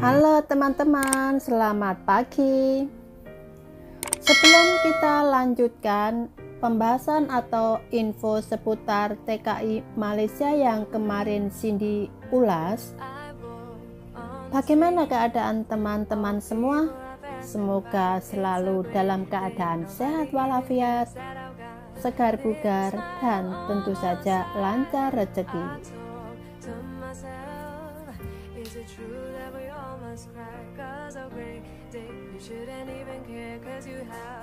Halo teman-teman, selamat pagi. Sebelum kita lanjutkan pembahasan atau info seputar TKI Malaysia yang kemarin Cindy ulas, bagaimana keadaan teman-teman semua? Semoga selalu dalam keadaan sehat walafiat, segar bugar, dan tentu saja lancar rezeki.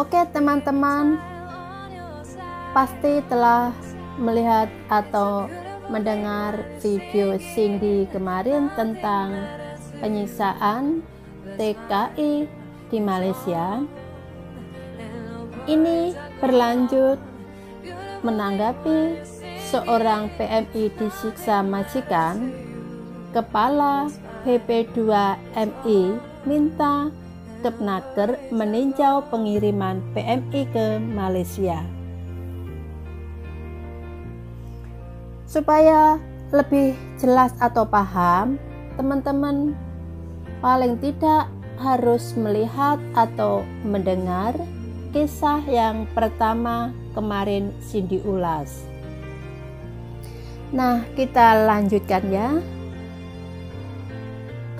Oke teman-teman, pasti telah melihat atau mendengar video Cindy kemarin tentang penyiksaan TKI di Malaysia. Ini berlanjut menanggapi seorang PMI disiksa majikan. Kepala BP2MI minta Kepnaker meninjau pengiriman PMI ke Malaysia. Supaya lebih jelas atau paham, teman-teman paling tidak harus melihat atau mendengar kisah yang pertama kemarin Cindy ulas. Nah, kita lanjutkan ya.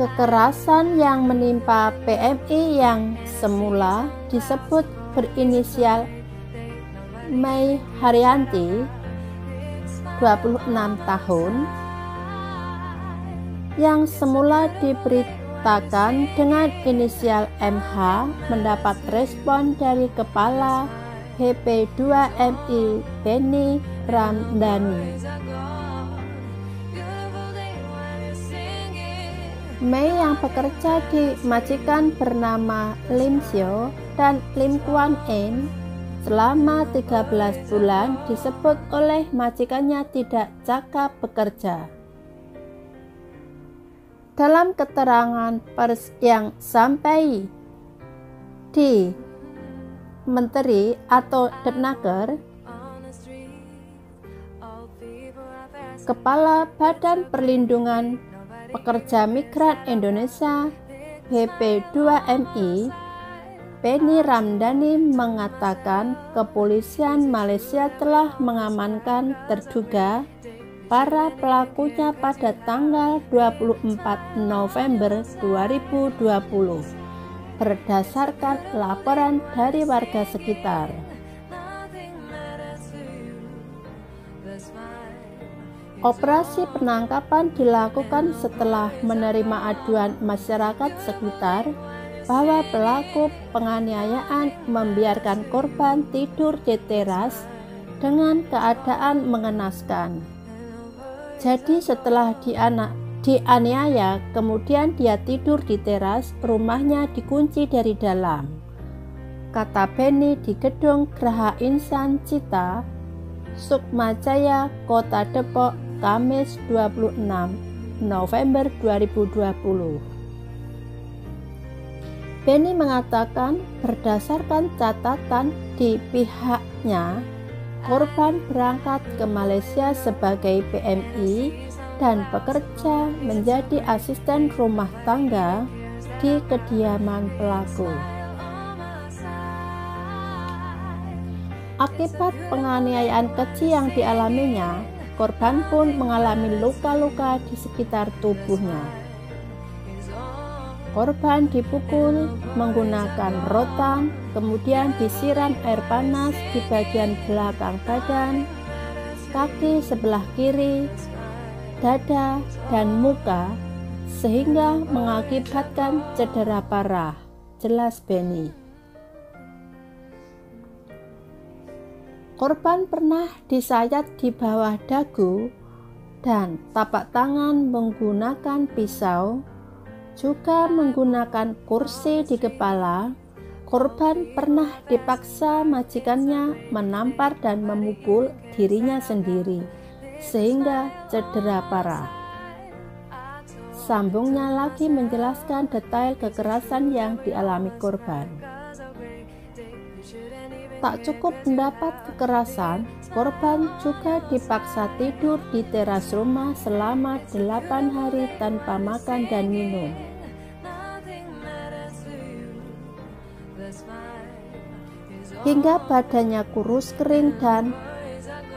Kekerasan yang menimpa PMI yang semula disebut berinisial Mei Haryanti, 26 tahun, yang semula diberitakan dengan inisial MH, mendapat respon dari Kepala BP2MI Benny Ramdhani. Mei yang bekerja di majikan bernama Lim Sio dan Lim Kuan En selama 13 bulan disebut oleh majikannya tidak cakap bekerja. Dalam keterangan pers yang sampai di Menteri atau Kepnaker, Kepala Badan Perlindungan Pekerja Migran Indonesia BP2MI Benny Ramdhani mengatakan kepolisian Malaysia telah mengamankan terduga para pelakunya pada tanggal 24 November 2020 berdasarkan laporan dari warga sekitar. Operasi penangkapan dilakukan setelah menerima aduan masyarakat sekitar bahwa pelaku penganiayaan membiarkan korban tidur di teras dengan keadaan mengenaskan. Jadi setelah dianiaya, kemudian dia tidur di teras, rumahnya dikunci dari dalam, kata Benny di gedung Geraha Insan Cita, Sukmajaya, Kota Depok, Kamis 26 November 2020. Benny mengatakan berdasarkan catatan di pihaknya, korban berangkat ke Malaysia sebagai PMI dan bekerja menjadi asisten rumah tangga di kediaman pelaku. Akibat penganiayaan keji yang dialaminya, korban pun mengalami luka-luka di sekitar tubuhnya. Korban dipukul menggunakan rotan, kemudian disiram air panas di bagian belakang badan, kaki sebelah kiri, dada, dan muka, sehingga mengakibatkan cedera parah, jelas Benny. Korban pernah disayat di bawah dagu dan tapak tangan menggunakan pisau, juga menggunakan kursi di kepala. Korban pernah dipaksa majikannya menampar dan memukul dirinya sendiri sehingga cedera parah. Sambungnya lagi menjelaskan detail kekerasan yang dialami korban. Tak cukup mendapat kekerasan, korban juga dipaksa tidur di teras rumah selama 8 hari tanpa makan dan minum. hingga badannya kurus kering dan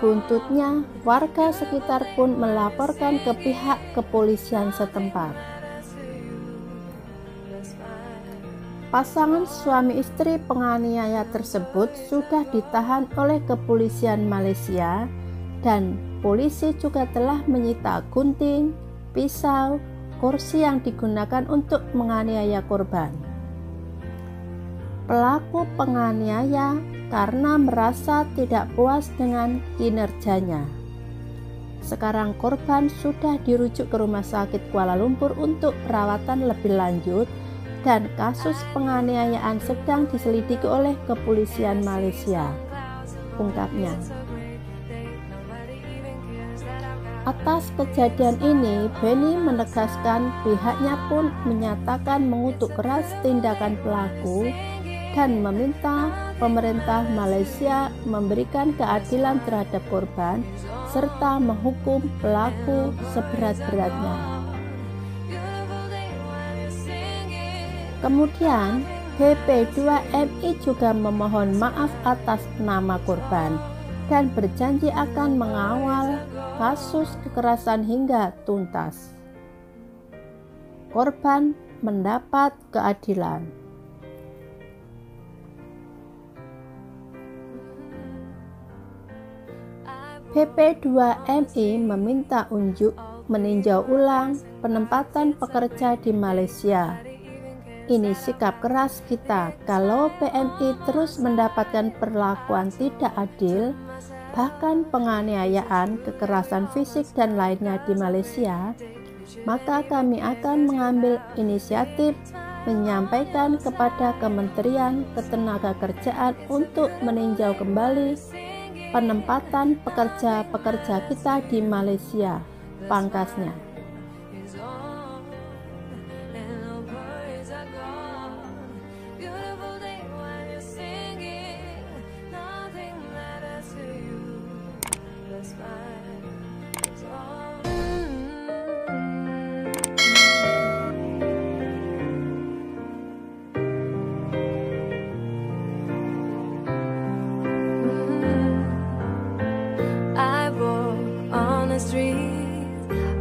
buntutnya. Warga sekitar pun melaporkan ke pihak kepolisian setempat. Pasangan suami istri penganiaya tersebut sudah ditahan oleh kepolisian Malaysia, dan polisi juga telah menyita gunting, pisau, kursi yang digunakan untuk menganiaya korban. Pelaku penganiaya karena merasa tidak puas dengan kinerjanya. Sekarang korban sudah dirujuk ke Rumah Sakit Kuala Lumpur untuk perawatan lebih lanjut, dan kasus penganiayaan sedang diselidiki oleh kepolisian Malaysia, ungkapnya. Atas kejadian ini, Benny menegaskan pihaknya pun menyatakan mengutuk keras tindakan pelaku dan meminta pemerintah Malaysia memberikan keadilan terhadap korban serta menghukum pelaku seberat-beratnya. Kemudian, BP2MI juga memohon maaf atas nama korban dan berjanji akan mengawal kasus kekerasan hingga tuntas. Korban mendapat keadilan. BP2MI meminta meninjau ulang penempatan pekerja di Malaysia. Ini sikap keras kita. Kalau PMI terus mendapatkan perlakuan tidak adil, bahkan penganiayaan, kekerasan fisik dan lainnya di Malaysia, maka kami akan mengambil inisiatif menyampaikan kepada Kementerian Ketenagakerjaan untuk meninjau kembali penempatan pekerja-pekerja kita di Malaysia, pangkasnya.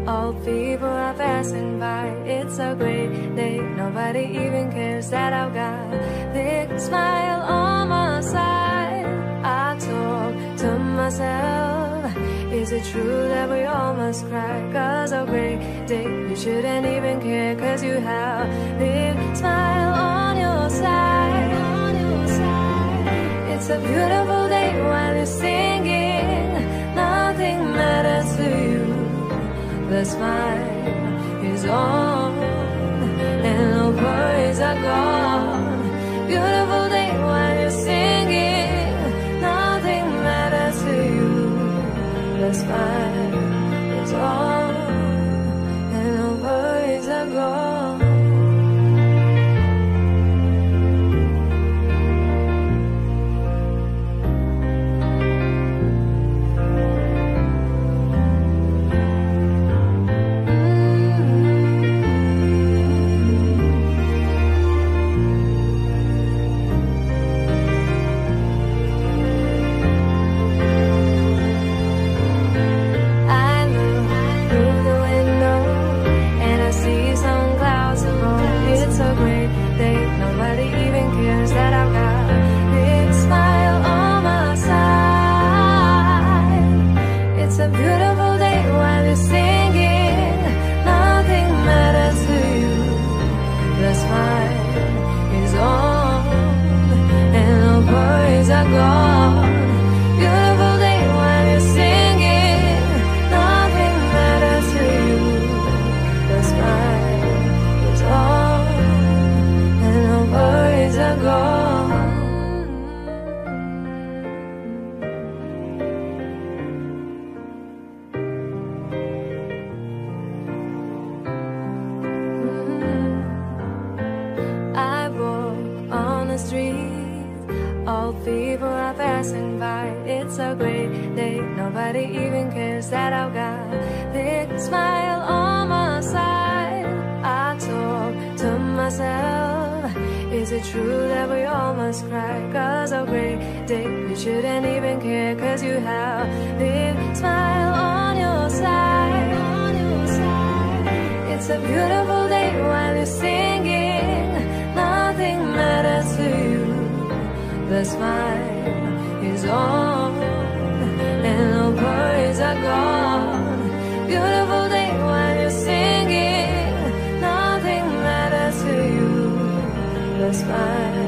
All people are passing by. It's a great day. Nobody even cares that I've got a big smile on my side. I talk to myself. Is it true that we all must cry? 'Cause a great day, you shouldn't even care, 'cause you have a big smile on your side. It's a beautiful day when you're singing. Nothing matters to you. The smile is on and the worries are gone. Beautiful day when you're singing. Nothing matters to you. The smile is on and the worries are gone. All people are passing by. It's a great day. Nobody even cares that I've got a big smile on my side. I talk to myself. Is it true that we all must cry? 'Cause our great day, you shouldn't even care, 'cause you have big smile on your side. It's a beautiful day while you're singing. Nothing matters to you. The smile is on and no worries are gone. Beautiful day while you're singing. Nothing matters to you. The smile